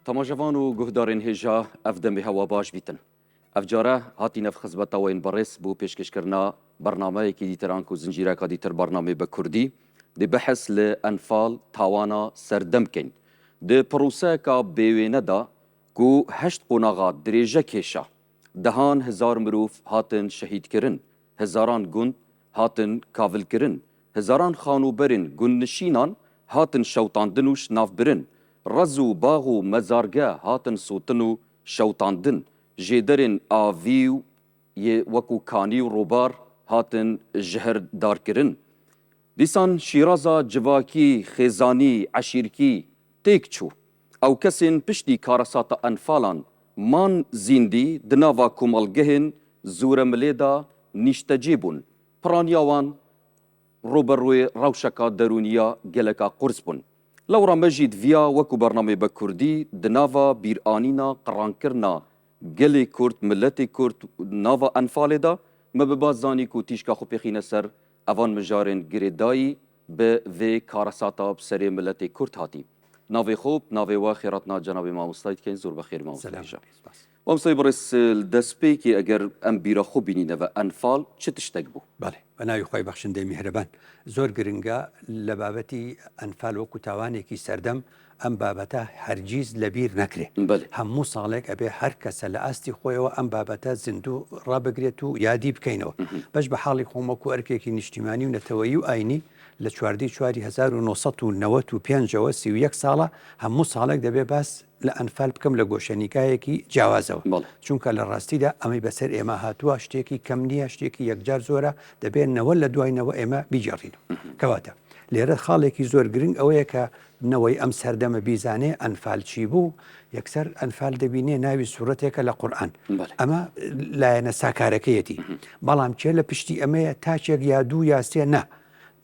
تماشاوان و گهدارین هجا افدم به هوا باش بیتن. افجاره هاتی نف خزبتا و این برس بو پیشکش کرنا برنامه کی دیتران کو زنجیره کا دیتر برنامه به کردی دی بحث لانفال تاوانا سردم کن دی پروسه کا بیوینه دا کو هشت قناغا دریجه کشا دهان هزار مروف هاتن شهید کرن هزاران گند هاتن کاول کرن هزاران خانوبرن گند نشینان هاتن شوتاندنوش ناف برن رزو باغو مزارگه هاتن سوتنو شوتاندن جیدرین آویو یه وکو کانی و روبار هاتن جهر دار کرن. دیسان شیرازا جواکی خیزانی عشیرکی تیک چو او کسین پشتی کارسات انفالان مان زیندی دناوا کمالگهن زور ملیدا نیشتجیبون پرانیاوان روبروی روشکا درونیا گلکا قرص بون. لورا مجید ویا وکو برنامه بکردی دناوا بیرانینا قرانکرنا گلی کرد ملت کرد ناوا انفال دا مببازانی کو تیشکا خو پیخینه سر اوان مجارن گریدایی به وی کارساتا بسری ملت کرد هاتی. ناوی خوب ناوی و خیراتنا جناب ما مستعد کن زور بخیر ما مستعد جا. و مستعد برس دسپی که اگر ام بیرا خوب بینینه و انفال چه تشتگ بو؟ بله و ناوی خواه بخشنده میهربان زور گرنگا لبابتی انفال و کتاوانی کی سردم ام بابتا هرگیز لبیر نکره. بله. همو سالک ابی هر کس لاستی خواه و ام بابتا زندو را بگریتو یادی بکینو. باش به حالی خوما کو ارکی کی نجتماعی و نتوایی و آینی لچواردی 1995 و 31 ساله همو سالک دبی بس لأنفال بکەم لە گۆشەنیکایەکی جیاوازەوە چونکە لە ڕاستیدا ئەمەی بەسەر ئێمە هاتووە شتێکی کەم نییە شتێکی یەکجار زۆرە دەبێت نەوە لە دوایینەوە ئێمە بیجێڕین کەواتە لێرە خاڵێکی زۆر گرنگ ئەوەیە کە نەوەی ئەم سەردەمە بیزانێ ئەنفال چی بوو یەکسەر ئەنفال دەبینێ ناوی سوورەتێکە لە قورئان ئەمە لایەنە ساکارەکەیەتی بەڵام چێ لە پشتی ئەمەیە تاچێک یا دوو یاسێ نە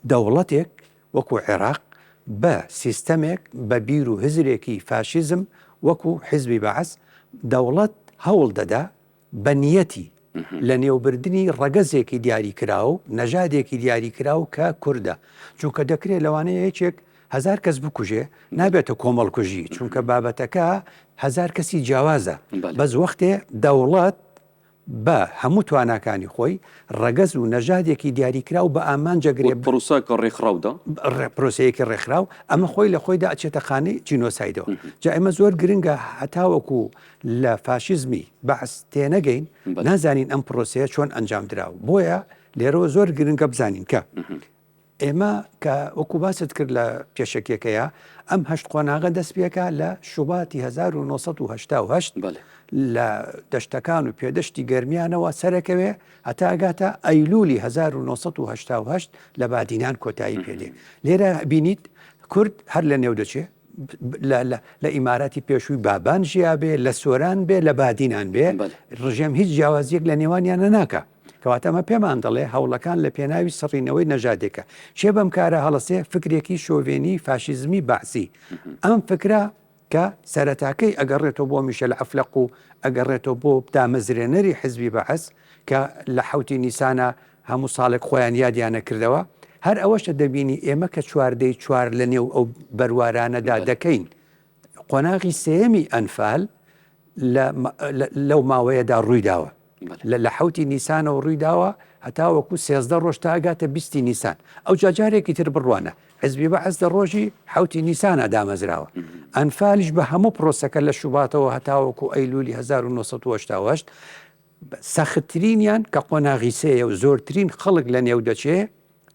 دەوڵەتێک وەکو عێراق بە سیستەمێک بە بیر و هزرێکی فاشیزم وەکو حزبی بەعەس دەوڵەت هەوڵ دەدا بە نیەتی لە نێوبردننی ڕەگەزێکی دیاری کراو نەژادێکی دیاری کراو کە کووردە چونکە دەکرێت لەوانەیە یەکێک 1000 کەس بکوژێ نابێتە کۆمەڵکوژی چونکە بابەتەکە 1000 کەسی جیاوازە بەس وەختێ دەوڵەت بە هەموو تواناکانی خۆی ڕەگەز و نەژادێکی دیاریکراو بە ئامان جەگرێ پرۆسەکە ڕێکخراودا پرۆسەیەکی ڕێکخراو ئەمە خۆی لە خۆیدا ئەچێتە خانەی جینۆسایدەوە جا ئێمە زۆر گرنگە هەتاوەکو لە فاشیزمی بەعس تێنەگەین نازانین ئەم پرۆسەیە چۆن ئەنجام دراوە بۆیە لێرەوە زۆر گرنگە بزانین کە ئێمە کە وەکو باست کرد لە پێشەکێکەیە ئەم هەشت قۆناغە دەست پێکە لە شوباتی 1970 لە دەشتەکان و پێدەشتی گەرمیانەوە سەرەکەوێ هەتاگاتە ئەیلولی 1970 لە بادینان کۆتایی پێدێ لێرە بینیت کورد هەر لە نێو دەچێ لە ئیماراتی پێشووی بابان ژیابێ لە سۆران بێ لە بادینان بێ ڕژێم هیچ جیاوازیەک لە نێوانیانە ناکە کەواتەمە پێمان دەڵێ هەوڵەکان لە پێناوی سەڕینەوەی نەژادێکە چێ بەم کارە هەڵەسێ فکرێکی شۆڤێنی فاشیزمی بەعسی ئەم فکرە کە سەرەتاکەی ئەگەڕێتەوە بۆ میشەل عەفلەق و ئەگەڕێتەوە بۆ دامەزرێنەری حیزبی بەعەس کە لە حەوتی نیسانە هەموو ساڵێک خۆیان یادیانە کردەوە هەر ئەوەشە دەبینی ئێمە کە چواردەی چوار لە نێو ئەو بەروارانەدا دەکەین قۆناغی سێیەمی ئەنفال لەو ماوەیەدا ڕوویداوە لە حەوتی نیسانەوە ڕوویداوە هەتاوەکو 13 ڕۆژ تا ئەگاتە 20 نیسان ئەو جارێکی تر بڕوانە حزبی بەعەس لە ڕۆژی حەوتی نیسانە دامەزراوە ئەنفالیش بە هەموو پرۆسەکە لە شوباتەوە هەتاوەکو ئەیلولی 1970 سەختترینیان کە قۆناغی سێیە و زۆرترین خەڵک لە نێو دەچێ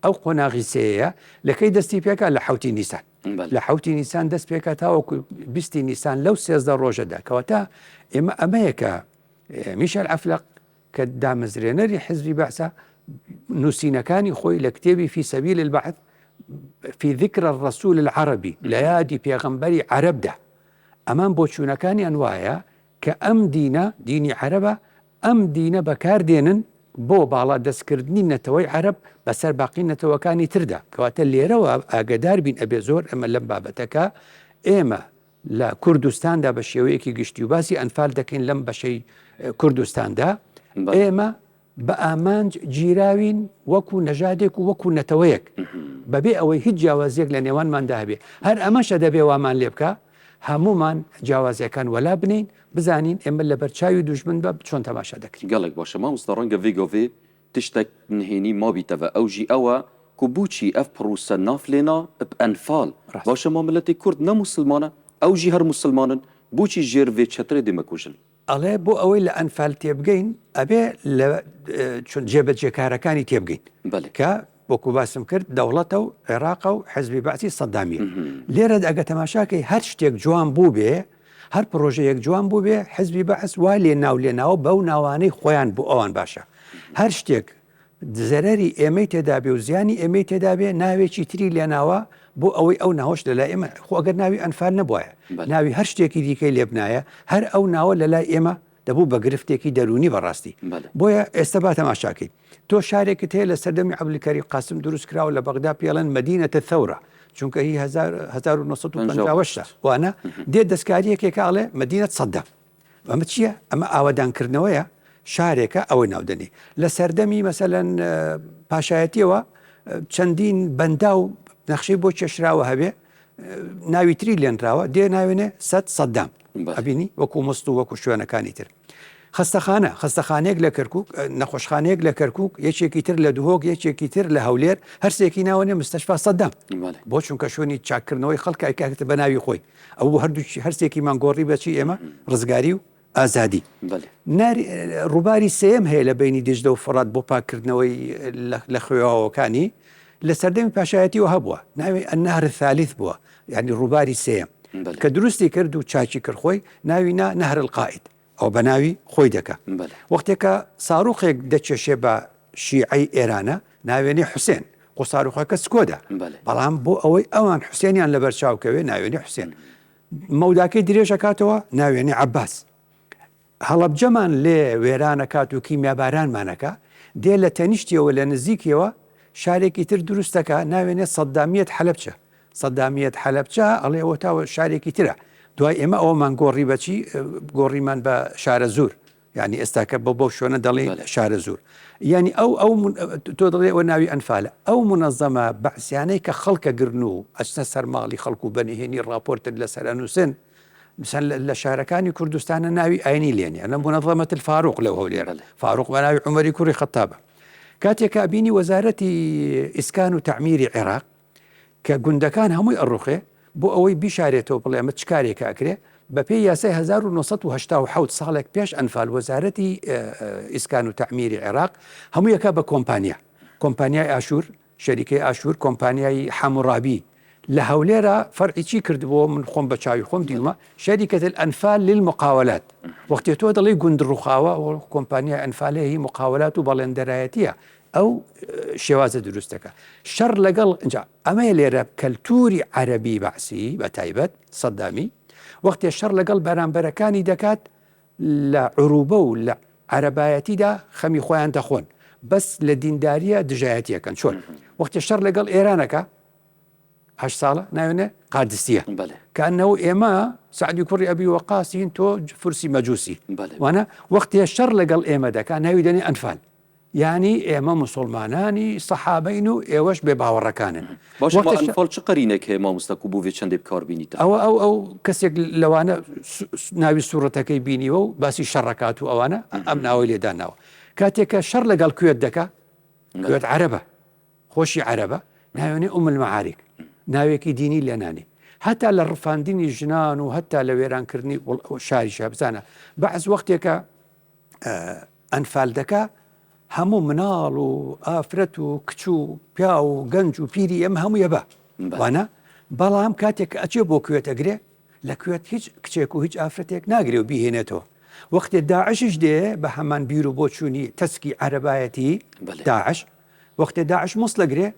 ئەو قۆناغی سەیە لەکەی دەستی پێکە لە حەوتی نیسان لە حەوتی نیسان دەست پێکە تاوەکو 20 نیسان لەو 13 ڕۆژەدا کەواتە ئێمە ئەمەیەکە میشەل عەفلەق کە دامەزرێنەری حزبی بەعسە نووسینەکانی خۆی لە کتێبی فی سەبیل البەعث في ذكر الرسول العربي ليادي بيغمبري عربده أمام بوچونەکانی ئەنوایە کە ئەم دینە دینی عەرەبە ئەم دینە بەکار دێنن بۆ باڵا دەستکردنی نەتەوەی عەرەب بەسەر باقی نەتەوەکانی تردا کەواتە لێرەوە ئاگدار بین ئەبێ زۆر ئەمە لەم بابەتەکە ئێمە لە کوردستاندا بە شێوەیەکی گشتی و باسی ئەنفال دەکەین لەم بەشەی کوردستاندا ئێمە بە ئامانج گیراوین وەکو نەژادێک و وەکو نەتەوەیەک بەبێ ئەوەی هیچ جیاوازیەک لە نێوانماندا هەبێ هەر ئەمەشە دەبێ وامان لێ بکە هەمومان جیاوازیەکان وەلا بنین بزانین ئێمە لە بەرچاوی دوژمن بە چۆن تەماشا دەکرین. گەڵێک باشە مامۆستا ڕەنگە vێگۆڤێ تشتێک نهێنی مابیتەوە ئەوژی ئەوە کو بوچی ئەف پرۆسە نافلێنا بئەنفال باشە مامەلەتی کورد نە موسڵمانە ئەوژی هەر موسڵمانن بوچی ژێر vê çetirê dê me kujin. ئەڵێ بۆ ئەوەی لە ئەنفال تێبگەین ئەبێ لە جێبەجێکارەکانی تێبگەین کە وەکو باسم کرد دەوڵەتە و عێراق و حزبی بەعسی سەدامیە لێرە ئەگە تەماشاکەی هەر شتێک جوان بوو بێ هەر پرۆژەیەک جوان بوو بێ حزبی بەعس وای لێناو بەو ناوانەی خۆیان بۆ ئەوان باشە هەر شتێک زەرەری ئێمەی تێدا بێ و زیانی ئێمەی تێدا بێ ناوێکی تری لێناوە بۆ ئەوەی ئەو ناوەش لەلای ئێمە خۆ ئەگەر ناوی ئەنفال نەبووە ناوی هەر شتێکی دیکەی لێبنایە هەر ئەو ناوە لەلای ئێمە دەبوو بە گرفتێکی دەرونی بەڕاستی بۆیە ئێستا با تەماشاکەیت تۆ شارێکت هەیە لە سەردەمی عەبدولکەریم قاسم دروست کراوە لە بەغدا پێڵێن مەدینەتە ثەورە چونکە هی 1950 وانە دێ دەستکاریەکێکە ئاڵێ مەدینەت سەدەم ئەمە چییە؟ ئەمە ئاوەدانکردنەوەیە شارێکە ئەوەی ناودنی لە سەردەمی مەسەلەن پاشایەتیەوە چەندین بەندا و نەخشەی بۆ چێشراوە هەبێ ناوی تری لێنراوە دێ ناوێنێ سەدام ئەبینی وەکو مست و وەکو شوێنەکانی تر خستەخانەیەک لە کەرکووک نەخۆشخانەیەک لە کەرکووک یەکێکی تر لە دوهۆک یەکێکی تر لە هەولێر هەرسێکی ناوەنێ مستەشفا سەدام بۆ چونکە شوێنی چاکردنەوەی خەڵکە ئەیکاتە بە ناوی خۆی ئەو هەردووچی هەرسێکی مانگۆڕی بەچی ئێمە ڕزگاری و ئازادی ڕووباری سێم هەیە لە بینی دژدە و فڕات بۆ پاکردنەوەی لە خوێواوەکانی لە سەردەمی پاشایەتیەوە هەبووە ناوی ئەنەهر ثالیث بووە یعنی ڕووباری سێم کە دروستی کرد و چاکی کرد خۆی ناوی نەهر القائد ئەو بە ناوی خۆی دەکە وەختێکە ساڕوخێک دەچێشێ بە شیعەی ئێرانە ناوێنێ حوسێن قۆ ساڕوخەکە سکۆدا بەڵام بۆ ئەوەی ئەوان حوسێنیان لە بەرچاوکەوێ ناوێنێ حوسێن مەوداکەی درێژەکاتەوە ناوێنێ عەباس هەڵەبجەمان لێ وێرانەکات و کیمیابارانمانەکە دێ لە تەنیشتیەوە لە نزیکیەوە شارێکی تر دروستەکە ناوێنێت سەدامیەت حەلەبچە سەدامیەت حەلەبچە ئەڵێەوە تاوە شارێکی ترە دوای ئێمە ئەومان گۆڕی بەچی گۆڕیمان بە شارە زور یعنی ئێستاکە بۆ شوێنە دەڵێ شارە زور یعنی ئەو تۆ دەڵێەوە ناوی ئەنفالە ئەو منەظەمە بەعسیانەی کە خەڵکە گرن و ئەچنە سەرماڵی خەڵکو بەنهێنی ڕاپۆرتت لەسەر ئەنووسن لە شارەکانی کوردستانە ناوی ئاینی لێنە لە منەظەمەت الفاروق لەو هەولێرە فاروق بە ناوی عومەری کوڕی خەتابە کاتێکە بینی وەزارەتی ئیسکان و تعمیری عێراق کە گوندەکان هەمووی ئەڕوخێ بۆ ئەوەی بیشارێتەوە بڵێ ئەمە چ کارێکە ئەکرێ بە پێی یاسای 1970 ساڵێک پێش ئەنفال وەزارەتی ئیسکان و تعمیری عێراق هەموو یەکە بە کۆمپانیای ئاشور شەریکەی ئاشور کۆمپانیای حەموڕابی لە هەولێرە فەرعی چی کردبووە من خۆم بە چاوی خۆم دیومە شەریکەت الأنفال للمقاولات وەختی تۆ دەڵێی گوند ڕووخاوە کۆمپانیای ئەنفالە هی مقاولات و بەڵێندەرایەتیە ئەو شێوازە دروستەکە شەڕ لەگەڵ اینجا ئەمەیە لێرە کەلتوری عەرەبی بەعسی بە تایبەت سەدامی وەختێ شەڕ لەگەڵ بەرامبەرەکانی دەکات لە عروبە و لە عەرەبایەتیدا خەمی خۆیان دەخۆن بەس لە دینداریە دژایەتیەکەن چۆن وەختی شەڕ لەگەڵ ئێرانەکە 8 ساڵە ناوێنێ قادسیە کەنەوە ئێمە سعدی کوڕی ئەبی وەقاسین تۆ فرسی مەجووسی وانە وەختی شەڕ لەگەڵ ئێمە دەکات ناوی دەنێ ئەنفال یعنی ئێمە مسلمانانی سەحابەین و ئێوەش بێ باوەڕەکانن ئەنفال چ قەرینێک هەیە مامۆستا و بۆ vê چەندێ بکاربینیتە ئەو کەسێک لەوانە ناوی سوورەتەکەی بینیوە و باسی شەڕەکات و ئەوانە ئەم ناوەی لێداناوە کاتێکە شەڕ لەگەڵ کوێت دەکا کوێت عەرەبە خۆشی عەرەبە ناوێنێ ئوم المەعارک ناوێکی دینی لێنانی هەتا لە ڕفاندنی ژنان و هەتا لە وێرانکردنی شاریشە بزانە بەعز وەختێکە ئەنفال دەکا هەموو مناڵ و ئافرەت و کچ و پیا و گەنج و پیری ئەم هەموویە بە وانە بەڵام کاتێک ئەچێ بۆ کوێت ئەگرێ لە کوێت هیچ کچێک و هیچ ئافرەتێک ناگرێ و بیهێنێتەوە وەختێ داعشش دێ بە هەمان بیر و بۆ چوونی تەسکی عەرەبایەتی داعش وەختێ داعش موسڵەگرێ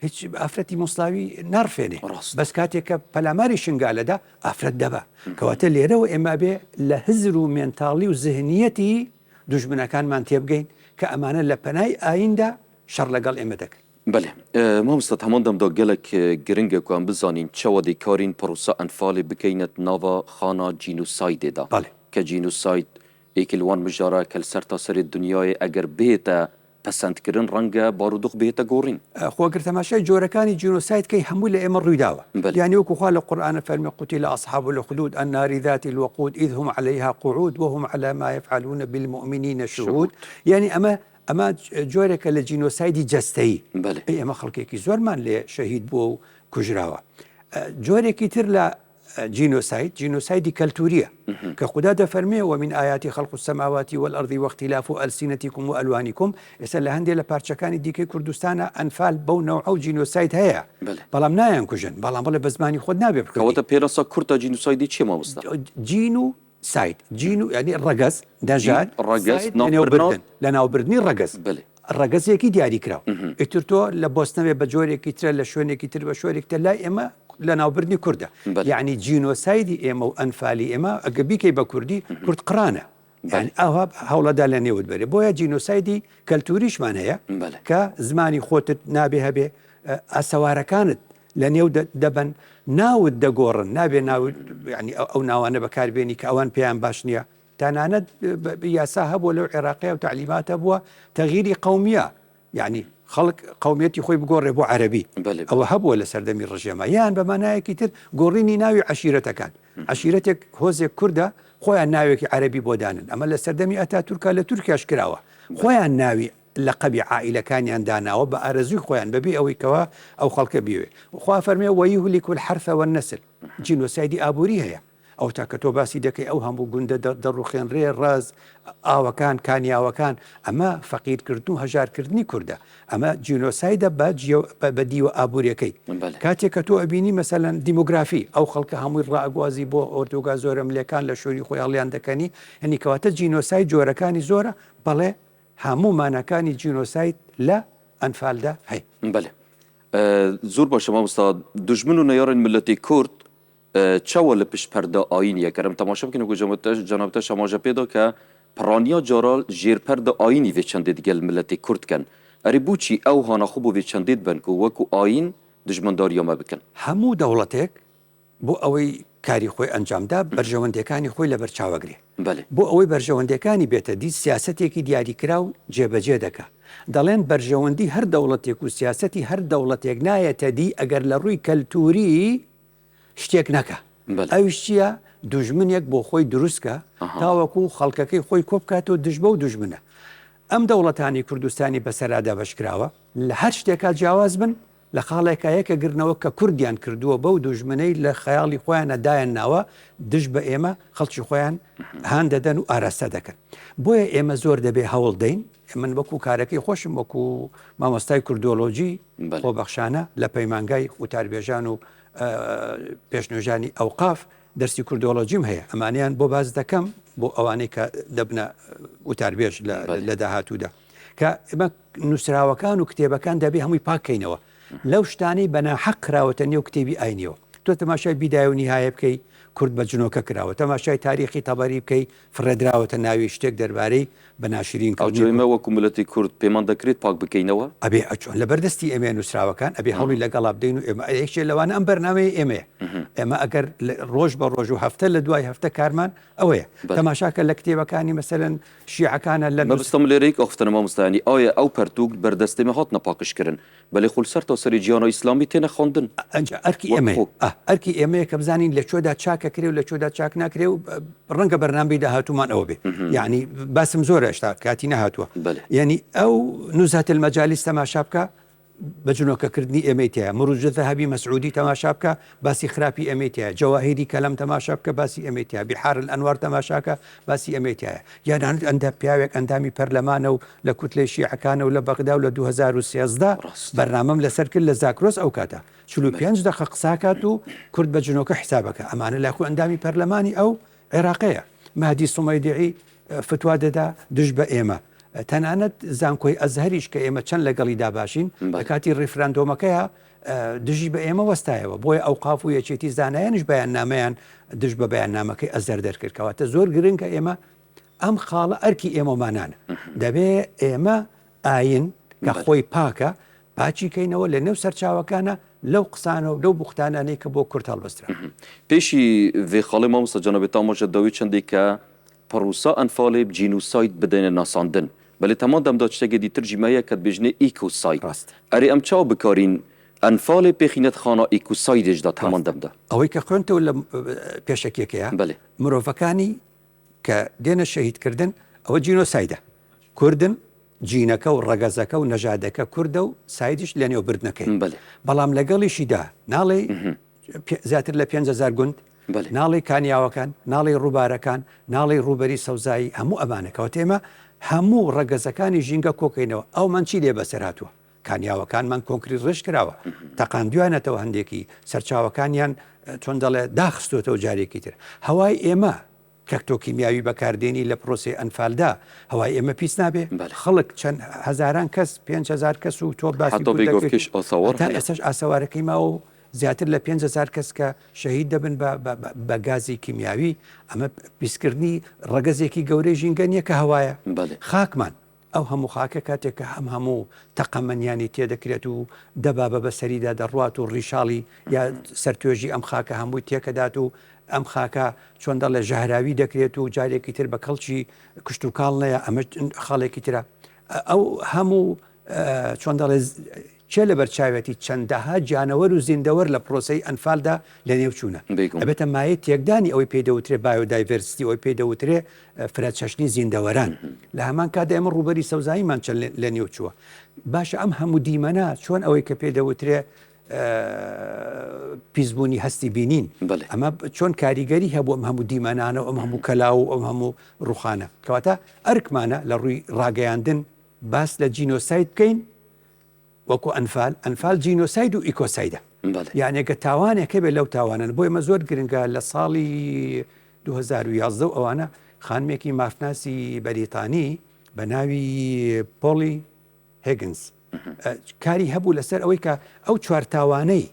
هیچ ئافرەتی موسڵاوی نەڕفێنێ بەس کاتێککە پەلاماری شنگالەدا ئافرەت دەبە کەواتە لێرەوە ئێمە بێ لە هزر و مێنتاڵی و زهنیەتی دوژمنەکانمان تێبگەین کە ئەمانە لە پەنای ئایندا شەڕ لەگەڵ ئێمە دەکەن بەێ مامۆستا هەمان دەمدا گەلێک گرنگە کوان بزانین چاوە دەیکارین پرۆسە ئەنفالێ بکەینەت ناوە خانە جینوسایدێدا کە جینوساید ئێکلوان مژارە کە سەر تا سەری دنیای ئەگەر بێتە پەسەندکردن ڕەنگە بارودۆخ بێتە گۆڕین. خۆگر تەماشای جۆرەکانی جینۆسایدکەی هەموو لە ئێمە ڕوویداوە. یعنی وەکوخوا لە قورئانە فەرمی قوتیل أصحاب الأخدود النار ذات الوقود إذ هم عليها قعود وهم على ما يفعلون بالمؤمنين شهود. يعني ئەمە جۆرێکە لە جینۆسایدی جەستەیی ئێمە خەڵکێکی زۆرمان لێ شەهید بووە و کوژراوە. جۆرێکی تر لە جینۆسایدی کەلتوریە کە خوددا دەفەرمێ ومن آیاتی خەلق السماوات والأرض واختلاف ألسنتكم وألوانكم. ئێستا لە هەندێک لە پارچەکانی دیکەی کوردستانە ئەنفال بەو نەوع و جینۆساید هەیە، بەڵام نایان کوژن، بەڵام بڵێ بە زمانی خۆت نابێ بکەوتە پێرەسا کورتە جینۆسایدی چی مامۆستا؟ جینوساید ینی ڕەگەز دەژاد لە ناوبردنی ڕەگەز ڕەگەزێکی دیاری کراوە. ئیتر تۆ لە بۆستنەوێ بە جۆرێکی ترە لە شوێنێکی تر بە شوێنێکتە لای ئێمە لە ناوبردنی کووردە. یعنی جینۆسایدی ئێمە و ئەنفالی ئێمە ئەگە بیکەی بە کوردی کورد قڕانە، ئەوها هەوڵەدا لە نێوت بەرێ. بۆیە جینۆسایدی کەلتوریشمان هەیە کە زمانی خۆتت نابێ هەبێ، ئاسەوارەکانت لە نێو دەبن، ناوت دەگۆڕن، نابێ ناوت ینی ئەو ناوانە بەکاربێنی کە ئەوان پێیان باش نییە. تەنانەت یاسا هەبووە لەو عێراقیە و تعلیماتە بووە تەغییری قەومیە، یعنی خەڵک قەومیەتی خۆی بگۆڕێ بۆ عەرەبی، ئەوە هەبووە لە سەردەمی ڕژێمە. یان بە مانایەکی تر گۆڕینی ناوی عەشیرەتەکان. عەشیرەتێک هۆزێک کووردە خۆیان ناوێکی عەرەبی بۆ دانن، ئەمە لە سەردەمی ئەتاتورکە لە تورکیاش کراوە، خۆیان ناوی لەقەبی عائیلەکانیان داناوە بە ئارەزووی خۆیان بەبێ ئەوەی کەوا ئەو خەڵکە بیوێ. خوا فەرمێ وەیهلیک الحەرث والنەسل. جینۆسایدی ئابووری هەیە، ئەو تاکە تۆ باسی دەکەی ئەو هەموو گوندە دەڕوخێنرێ ڕاز ئاوەکان کانیاوەکان، ئەمە فەقیرکردن و هەژارکردنی کووردە، ئەمە جینۆسایدە بە دیوە ئابوووریەکەی. کاتێک کە تۆ ئەبینی مەسەلەن دیموگرافی ئەو خەڵکە هەمووی ڕائگوازی بۆ ئۆرتۆگا زۆرە ملەکان لە شوێنی خۆی هەڵیان دەکەنی، هەنی کەواتە جینۆساید جۆرەکانی زۆرە، بەڵێ هەموو مانەکانی جینۆساید لە ئەنفالدا هەیە. بەێ زۆر باشە مامۆستا، دژمن و نەیارن ملەتی کورد چاوە لە پشپەردە ئاینیە کەرم تەماشا بکەین و جەنابەتە شەماژە پێدا کە پڕانیا جارال ژێرپەردە ئاینی vê çendê digel miletê Kurd ken. Erê بۆچی ئەو هانەخۆ بۆ vê çendê dibin ku وەکو ئاین dijmendariya me bikin؟ هەموو دەوڵەتێک بۆ ئەوەی کاری خۆی ئەنجامدا بەرژەوەندەکانی خۆی لە بەرچاوەگرێ، بۆ ئەوەی بەرژەوەندەکانی بێتە دی سیاسەتێکی دیاریکرا و جێبەجێ دەکا. دەڵێن بەرژەوەندی هەر دەوڵەتێک و سیاسەتی هەر دەوڵەتێک نایەتە دی ئەگەر لە ڕووی کەلتوری شتێک نەکە. ئەوش چییە؟ دوژمنێک بۆ خۆی دروستکە تاوەکو خەڵکەکەی خۆی کۆبکاتەوە دژبە و دوژمنە. ئەم دەوڵەتانی کوردستانی بەسەرادا بەشکراوە لە هەر شتێکا جیاواز بن لە خاڵێکایەکە گرنەوە کە کوردیان کردووە بەو دوژمنەی لە خەیاڵی خۆیان نەدایان ناوە دژ بە ئێمە خەڵکی خۆیان هان دەدەن و ئاراستە دەکەن. بۆیە ئێمە زۆر دەبێ هەوڵ دەین. من وەکو کارەکەی خۆشم وەکو مامۆستای کوردۆلۆجی خۆبەخشانە لە پەیمانگای وتاربێژان و پێشنێژانی ئەوقاف دەرسی کوردۆلۆجیم هەیە، ئەمانیان بۆ باز دەکەم بۆ ئەوانەی کە دەبنە وتاربێژ لە داهاتوودا کە ئمە نووسراوەکان و کتێبەکان دەبێ هەمووی پاکەینەوە لەو شتانەی بەناحەق کراوەتە نێو کتێبی ئاینیەوە. تۆ تەماشای بیدای و نیهایە بکەی کورد بە جنۆکە کراوە، تەماشای تاریخی تەبەری بکەی فرێدراوەتە ناوی شتێک دەربارەی بەناشرین ئەومە وەکو ملەتی کورد پێمان دەکرێت پاک بکەینەوە؟ ئەبێ ئەچۆن لە بەردەستی ئێمە نووسراوەکان ئەبێ هەڵی لەگەڵا بدەین و ئێمە یەکێ لەوانە ئەم بەرنامەی ئێمە ئەگەر ڕۆژ بە ڕۆژ و هەفتە لە دوای هەفتە کارمان ئەوەیە. تەماشاکە لە کتێبەکانی مەسەلەن شیعەکانە لە بەستم لێرەیەک ئەوختنە مامۆستایانی ئایا ئەو پەرتوک بەردەستێمە هاتنە پاکشکردن بەلێ خولسەر تا سەری جیانە ئیسلامی تێنە خواندن؟ ئەرکی ئێمەیە کە بزانین لە چۆدا چاکە کرێ و لە چۆدا چاک ناکرێ و ڕەنگە بەرنامەی داهاتوومان ئەوە بێ. یعنی باسم زۆرە هێشتا کاتی نەهاتووە. یعنی ئەو نوزات المەجالیس تەماشا بکە بە جنۆکەکردنی ئێمەی تایە، مروج ذەهەبی مەسعودی تەماشا بکە باسی خراپی ئێمەی تایە، جەواهیری کەلەم تەماشا بکە باسی ئێمەی تایە، بیحار الئەنوار تەماشاکە باسی ئێمەی تایە. یانان ئەندە پیاوێک ئەندامی پەرلەمانە و لە کوتلەی شیعەکانە و لە بەغدا و لە 2013 بەرنامەم لەسەر کرد لە زاکرۆس ئەو کاتە 45 دقیقە قساکات و کورد بە جنۆکە حسابەکە. ئەمانە لاکو ئەندامی پەرلەمانی ئەو عێراقەیە. مەهدی سومەیدعی فتوا دەدا دژ بە ئێمە. تەنانەت زانکۆی ئەزهەریش کە ئێمە چەند لەگەڵی داباشین لە کاتی ڕیفراندۆمەکەیە دژی بە ئێمە وەستایەوە. بۆیە ئەو قاف و یەکێتی زانایانش بەیان نامەیان دژ بە بەیان نامەکەی ئەزەر دەرکردکەواتە زۆر گرنگە ئێمە ئەم خاڵە ئەرکی ئێمەمانانە. دەبێ ئێمە ئاین کە خۆی پاکە پاچیکەینەوە لە نێو سەرچاوەکانە لەو قسانە و لەو بوختانانەی کە بۆ کورد هەڵبەسترا. پێشی vê xaڵê mamosta cenabê ta maja dawî çendê ke پەڕووسا ئەنفاڵێ جینوساید بدەنە ناساندن بەێ تەمادەمدا شتێکی دیتر جیمایە کە بژنێ ئیکۆسایت ڕاست ئەرێ ئەم چاو بکارین ئەنفالێ پێخینەت خانە ئیکوسایدێشدا تەمادەمدا ئەوەی کە خوێنتەوە لە پێشکێکەیە بەێ مرۆڤەکانی کە دێنە شەهیدکردن ئەوە جینۆسایدە کوردن جینەکە و ڕەگەزەکە و نەژادەکە کووردە و سایدیش لە نێو بردنەکەی بەێ بەڵام لەگەڵیشیدا ناڵێ زیاتر لە 5,000 گوند بەێ ناڵی کانیاوەکان ناڵی ڕووبارەکان ناڵی ڕوبەری سەوزایی هەموو ئەمانەکەەوە تێمە هەموو ڕەگەزەکانی ژینگە کۆکەینەوە ئەو منچی لێ بەسەر هاتووە کانیاوەکانمان کۆنکری ڕێژ کراوە تەقاندویانەتەوە هەندێکی سەرچاوەکانیان چۆن دەڵێ داخستوتەوە جارێکی تر هەوای ئێمە کەکتۆکیمیاوی بەکاردێنی لە پرۆسی ئەنفالدا هەوای ئێمە پیس نابێ خەڵک چەند هەزاران کەس 5,000 کەس و تۆ باسی ئێستش ئاسەوارەکەی ماوە زیاتر لە 5,000 کەس کە شەهید دەبن بە گازی کیمیاوی ئەمە پیسکردنی ڕەگەزێکی گەورەی ژینگە نیە کە هەوایە خاکمان ئەو هەموو خاکە کاتێککە هەموو تەقەمەنیانی تێدەکرێت و دەبابە بەسەریدا دەڕوات و ڕیشاڵی یا سەرتێژی ئەم خاکە هەمووی تێکەدات و ئەم خاکە چۆندە لە ژەهراوی دەکرێت و جارێکی تر بە کەڵکی کشت و کاڵ نەیە ئەمە خاڵێکی ترە ئەو هەموو چۆندەڵێ چێ لە بەرچاوێتی چەندەها جانەوەر و زیندەوەر لە پرۆسی ئەنفالدا لە نێوچوونە ئەبێتە مایە تێکدانی ئەوەی پێدەوترێ بایۆدایڤرسیتی ئەوی پێدەوترێ فرەتچەشنی زیندەوەران لە هەمان کادا ئێمە ڕوبەری سەوزاییمان چەند لە نێوچووە باشە ئەم هەموو دیمەنا چۆن ئەوەی کە پێدەوترێ پیسبوونی هەستی بینین ئەمە چۆن کاریگەری هەبوو ئەم هەموو دیمەنانە ئەم هەموو کەلاو و ئەم هەموو ڕوخانە کەواتە ئەرکمانە لە ڕووی ڕاگەیاندن باس لە جینۆسایت بکەین وەکو ئەنفال جینۆساید و ئیکۆسایدە یانێکە تاوانێکە بێت لەو تاوانن بۆ ئێمە زۆر گرنگە لە ساڵی 2011 ئەوانە خانمێکی مافناسی بەریتانی بە ناوی پۆلی هێگنز کاری هەبوو لەسەر ئەوەی کە ئەو چوار تاوانەی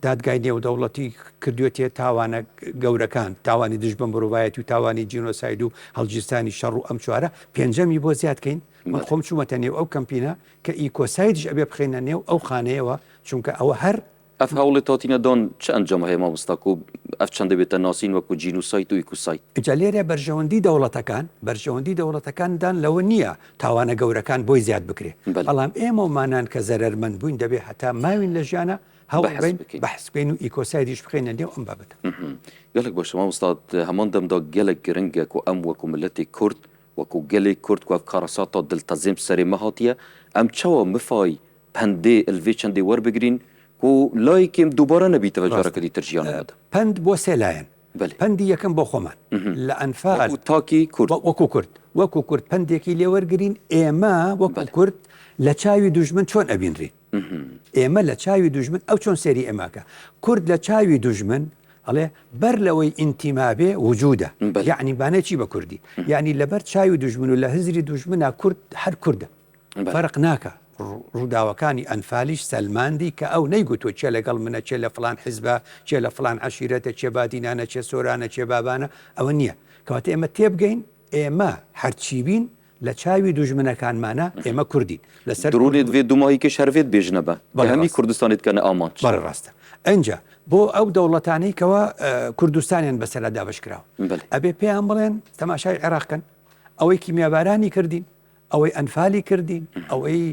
دادگای نێودەوڵەتی کردوێتێ تاوانە گەورەکان تاوانی دژبن مرۆڤایەتی و تاوانی جینۆساید و هەڵگیرستانی شەڕ و ئەم چوارە پێنجەمی بۆ زیادکەین من خۆم چوومەتە نێو ئەو کەمپینە کە ئیکۆسایدش ئەبێ بخێنە نێو ئەو خانەیەوە چونکە ئەوە هەر ئەف هەوڵی تاتینەدان چ ئەنجام هەیە مامۆستا و ئەف چەند دەبێتە ناسین وەکو جینوسایت و ئیکوسایت ئجا لێرە بەرژەوەندی دەوڵەتەکان لەوە نییە تاوانە گەورەکان بۆی زیاد بکرێ بەڵام ئێمە ومانان کە زەرمەند بووین دەبێ هەتا ماوین لە ژیانە هەوڵین بەحس بکەین و ئیکۆسایدیش بخێنە نێو ئەم بابەتە گەلێک باشە مامۆستا هەمان دەمدا گەلێک گرنگە و ئەم وەکو ملەتی کورد وەکو گەلێک کورد و کارەساتا دڵتەزیم سەرێ مەهاتیە ئەم چاوە مفای پەندێ ئەلڤێ چەندێ وەربگرین و لایکیم دووبارە نەبیتەوە جارەکە دیتر ژیانەدا پەند بۆ سێلایەن پەندی یەکەم بۆ خۆمان لە ئەنفال تاکی کورد وەکو کورد پندێکی لێوەرگرین ئێمە وەکو کورد لە چاوی دوژمن چۆن ئەبینڕین ئێمە لە چاوی دوژمن ئەو چۆن سێری ئێماکە کورد لە چاوی دوژمن ئەڵێ بەر لەوەی ئینتیمابێ وجودە یعنی بانێکی بە کوردی یعنی لەبەر چاوی دوژمن و لە هزری دوژمنە کورد هەر کووردە فەرق ناکە ڕووداوەکانی ئەنفالیش سەلماندی کە ئەو نەیگوتوە چێ لەگەڵ منە چێ لە فلان حیزبە چێ لە فلان عشیرەتە چێ بادینانە چێ سۆرانە چێ بابانە ئەوە نییە کەواتە ئێمە تێبگەین ئێمە هەرچی بین لە چاوی دوژمنەکانمانە ئێمە کوردین لەسەر درونێت وێ دوماهیکە شەروێت بێژنە بە هەمی کوردستانێت کەنە ئامانج بەڕێ ڕاستە ئەنجا بۆ ئەو دەوڵەتانەی کەەوە کوردستانیان بەسەرا دابشکراوە ئەبێ پێیان بڵێن تەماشای عێراقکەن ئەوەی کیمیابارانی کردین ئەوەی ئەنفالی کردین ئەوەی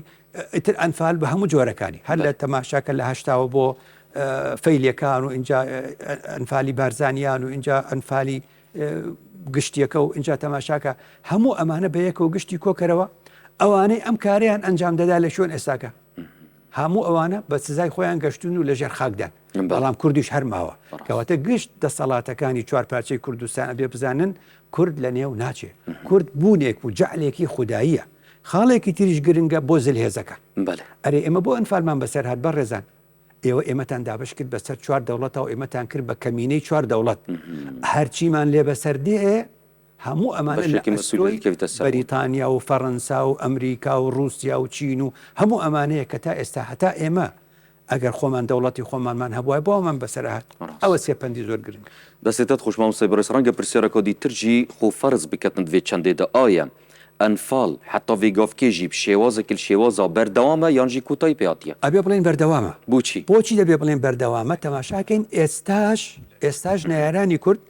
ئیتر ئەنفال بە هەموو جۆرەکانی هەر لە تەماشاکە لە هەشتاوە بۆ فەیلەکان و اینجا ئەنفالی بارزانیان و اینجا ئەنفالی گشتیەکە و اینجا تەماشاکە هەموو ئەمانە بە یەکەوە گشتی کۆکەرەوە ئەوانەی ئەم کاریان ئەنجام دەدا لە شوێن ئێستاکە هەموو ئەوانە بە سزای خۆیان گەشتون و لەژێر خاکدان بەڵام کوردیش هەرماوە کەواتە گشت دەسەڵاتەکانی چوار پارچەی کوردستان ئەبێ بزانن کورد لە نێو ناچێ کورد بوونێک و جعلێکی خوداییە خاڵێکی تریش گرنگە بۆ زلهێزەکە ئەرێ ئێمە بۆ ئەنفالمان بەسەر هات بە ڕێزان ئێوە ئێمەتان دابش کرد بەسەر چوار دەوڵەتەوە ئێمەتان کرد بە کەمینەی چوار دەوڵەت هەرچیمان لێ بەسەر دێ هەموو ئەمانە بەریتانیا و فەڕەنسا و ئەمریکا و رووسیا و چین و هەموو ئەمانەیە کە تا ئێستا هەتا ئێمە ئەگەر خۆمان دەوڵەتی خۆمانمان هەبووە بۆمان بەسەرهات ئەوە سێپەندی زۆر گرنگ دەستێتت خۆشمامۆستا بەڕێز ڕەنگە پرسیارەکە دیترجی خۆ فەرز بکەتن دوێ چەندێدا ئایا ئەنفال حتا ڤێگافکێژی شێوازێکی شێوازە بەردەوامە یانژی کوتای پێاتیە ئەبێ بڵێن بەردەوامە بۆچی دەبێ بڵێن بەردەوامە تەماشاکەین ئێستاش نایارانی کورد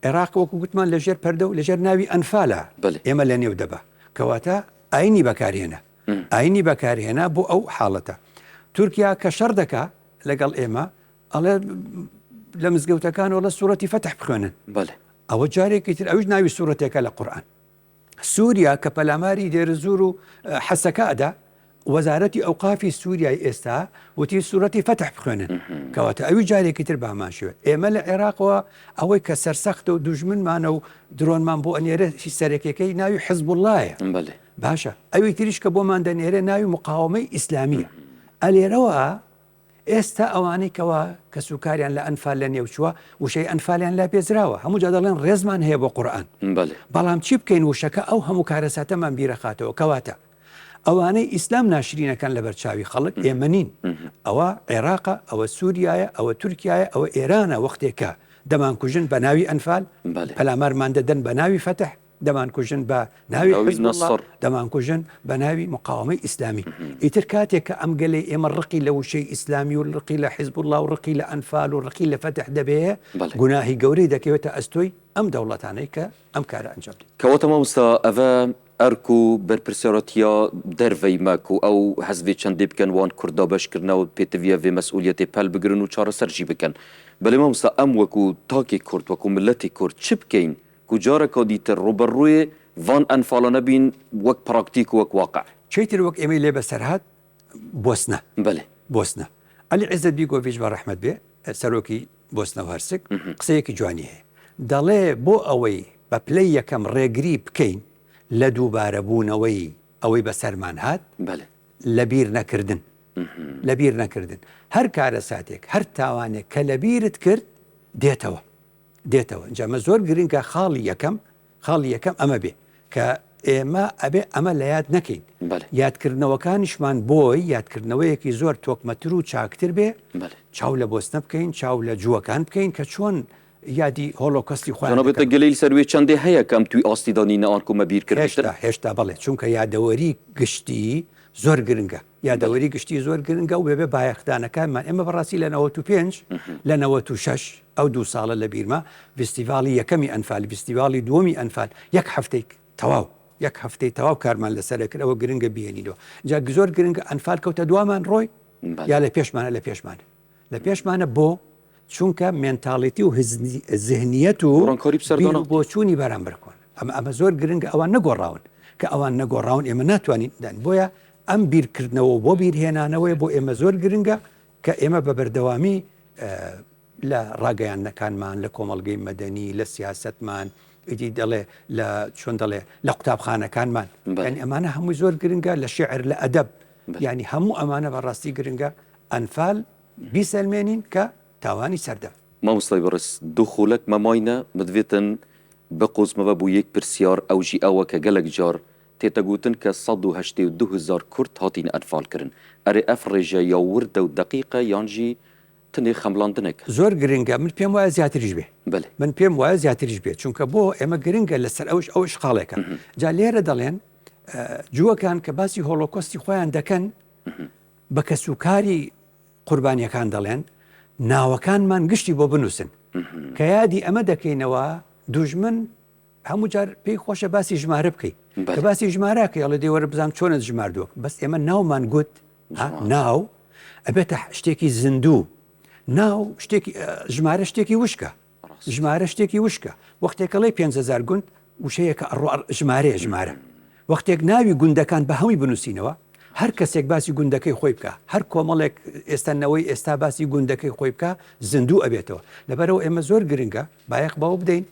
عێراق وەکو گوتمان لەژێر پەردە و لەژێر ناوی ئەنفالە ئێمە لە نێو دەبە کەواتە ئاینی بەکارهێنا ئاینی بەکارهێنا بۆ ئەو حاڵەتە. تورکیا کە شەڕ دەکا لەگەڵ ئێمە ئەڵێ لە مزگەوتەکان وڵە سوورەتی فەتح بخوێنن ئەوە جارێکی تر ئەوش ناوی سوورەتێکە لە قورئان. سووریا کە پەلاماری دێرەزور و حەسەکەدا وەزارەتی ئەوقافی سووریای ئێستا وتی سوورەتی فەتح بخوێنن کەواتە ئەوی جارێکی تر باماشوێت. ئێمە لە عێراقەوە ئەوەی کە سەرسەختە و دوژمنمانە و درۆنمان بۆ ئەنێرە سەرەکیەکەی ناوی حزب اللهە باشە ئەوی تریش کە بۆمان دەنێرە ناوی مقاومەی ئیسلامیە. ئەلێرەوە ئێستا ئەوانەی کەەوە کە سوکاریان لە ئەنفال لە نێوچووە وشەی ئەنفالیان لا پێزراوە هەموو جا دەڵێن ڕێزمان هەیە بۆ قورئان بەڵام چی بکەین وشەکە ئەو هەموو کارەساتەمان بیرەخاتەوە کەواتە ئەوانەی ئیسلام ناشرینەکان لە بەرچاوی خەڵک ئێمە نین. ئەوە عێراقە، ئەوە سووریایە، ئەوە تورکایە، ئەوە ئێرانە وەختێکە دەمان کوژن بە ناوی ئەنفال پەلامارمان دەدەن بە ناوی فەتح دەمان کوژن بە ناوی حزب الله دەمان کوژن بە ناوی مقاومەی ئیسلامی. ئیتر کاتێک کە ئەم گەلەی ئێمە ڕقی لە وشەی ئیسلامی و ڕقی لە حزب الله و ڕقی لە ئەنفال و ڕقی لە فەتح دەبێ گوناهی گەورەی دەکەوێتە ئەستۆی ئەم دەوڵەتانەی کە ئەم کارە ئەنجام بدەن. کەواتە مامۆستا ئەڤە ئەرک و بەرپرسیارەتیە دەرڤەی مەک و ئەو حەزبی چەندێ بکەن وان کووردا بەشکردنەوە پێتەویە vê مەسئولیەتێ پەل بگرن و چارەسەرژی بکەن. بەڵێ مامۆستا ئەم وەکو تاکی کورد وەکو ملەتی کورد چ بکەین کو جارێکا دیتر ڕوبەڕووی وان ئەنفاڵانە بین وەک پراکتیک و وەک واقع چیتر وەک ئێمەی لێ بەسەرهات بۆسنە بۆسنە عەلی عیزەت بیگۆڤیچ بە ڕەحمەت بێ سەرۆکی بۆسنە و هەرسک قسەیەکی جوانی هەیە دەڵێ بۆ ئەوەی بە پلەی یەکەم ڕێگری بکەین لە دووبارەبوونەوەی ئەوەی بەسەرمان هات لەبیر نەکردن هەر کارە ساتێک هەر تاوانێک کە لەبیرت کرد دێتەوە جامە زۆر گرنگە خاڵی یەکەم ئەمە بێ کە ئێمە ئەبێ ئەمە لە یاد نەکەین یادکردنەوەکانیشمان بۆی یادکردنەوەیەکی زۆر تۆکمەتر و چاکتر بێ چاو لە بۆستنە بکەین چاو لە جووەکان بکەین کە چۆن یادی هۆلۆکۆستی خوێنەبێتە گەلەی سەروێ چەندێ هەیە کەم توی ئاستیدانی نەوانکومە بیرکردشتە هێشتا بڵێ چونکە یادەوەری گشتی زۆر گرنگە یادەوەری گشتی زۆر گرنگە و بێبێ بایەختانەکانمان ئێمە بەڕاستی لە 95 لە 96 ئەو 2 ساڵە لە بیرما فستیڤاڵی یەکەمی ئەنفال فستیڤاڵی دووەمی ئەنفال یەک هەفتەی تەواو کارمان لەسەر کرد ئەوە گرنگە بێنیەوە جا زۆر گرنگە ئەنفال کەوتە دوامان ڕۆی یا لە پێشمانە بۆ چونکە مێنتاڵیتی و زهنیەت و بۆ چوونی بەرامبەر کۆن ئەمە زۆر گرنگە ئەوان نەگۆڕاون کە ئەوان نەگۆڕاون ئێمە ناتوانین دان بۆیە ئەم بیرکردنەوە بۆ بیرهێنانەوەی بۆ ئێمە زۆر گرنگە کە ئێمە بە بەردەوامی لە ڕاگەیاندنەکانمان لە کۆمەڵگەی مەدەنی لە سیاسەتمان ئیدی دەڵێ لە چۆن دەڵێ لە قوتابخانەکانمان ینی ئەمانە هەمووی زۆر گرنگە لە شێعر لە ئەدەب ینی هەموو ئەمانە بەڕاستی گرنگە ئەنفال بیسەلمێنین کە تاوانی سەردە مامۆستای بەڕێز دخولەک مەماینە مدوێتن بقۆزمەوە بوو یەک پرسیار ئەوژی ئەوە کە گەلک جار تێتەگوتن کە 182,000 کورد هاتین ئەنفالکردن ئەرێ ئەف ڕێژە یا وردە و دەقیقە یانجی تنێ خەمڵاندنێک زۆر گرنگە من پێم وایە زیاتریش بێ من پێم وایە زیاتریش بێت چونکە بۆ ئێمە گرنگە لەسەر ئەوش خاڵێکە جا لێرە دەڵێن جووەکان کە باسی هۆلۆکۆستی خۆیان دەکەن بە کەسوکاری قوربانیەکان دەڵێن ناوەکانمان گشتی بۆ بنووسن کە یادی ئەمە دەکەینەوە دوژمن هەموو جار پێی خۆشە باسی ژمارە بکەیت کە باسی ژمارەکە یاڵە دێوەرە بزانام چۆنت ژماردووە بەس ئێمە ناومان گوت ناو ئەبێتە شتێکی زیندوو ناو ژمارە شتێکی وشکە وەختێکەڵی 5,000 گوند وشەیەکە ژمارە وەختێک ناوی گوندەکان بە هەمووی بنووسینەوە هەر کەسێک باسی گوندەکەی خۆی بکە هەر کۆمەڵێک ئێستانەوەی ئێستا باسی گوندەکەی خۆی بکە زیندوو ئەبێتەوە لەبەرەوە ئێمە زۆر گرنگە بایەق باو بدەین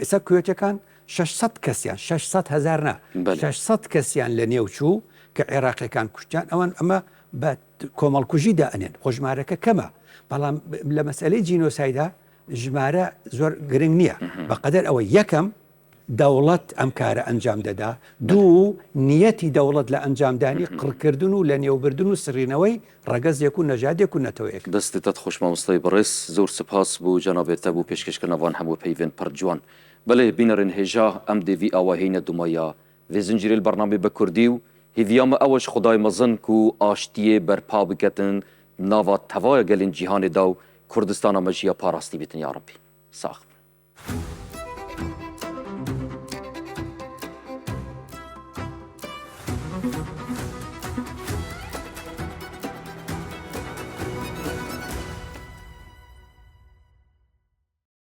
ئێستا کوێتەکان 600 کەسیان 600,000 نا 600 کەسیان لە نێوچوو کە عێراقیەکان کوشتیان ئەوان ئەمە بە کۆمەڵکوژیدا ئەنێن خۆ ژمارەکە کەمە بەڵام لە مەسئلەی جینۆسایدا ژمارە زۆر گرنگ نییە بەقەدەر ئەوە یەکەم دەوڵەت ئەم کارە ئەنجام دەدا دوو نیەتی دەوڵەت لە ئەنجامدانی قڕکردن و لە نێوبردن و سڕینەوەی ڕەگەزێک و نەژادێک و نەتەوەیەک دەستێتت خۆش مامۆستای بەڕێز زۆر سپاس بوو جەنابێتە بوو پێشکەشکردنەوان هەموو پەیوێن پەرجوان بەڵێ بینەرن هێژا ئەم دێوی ئاواهینە دومایا vê zincîrê bernamê bi Kurdî û hêviya me ew ji Xwedayê mezin ku aştiyê berpa biketin nava tevaya gelên cîhanê da û Kurdistana me jî ya parastî bîtin ya Rabbî. Sax.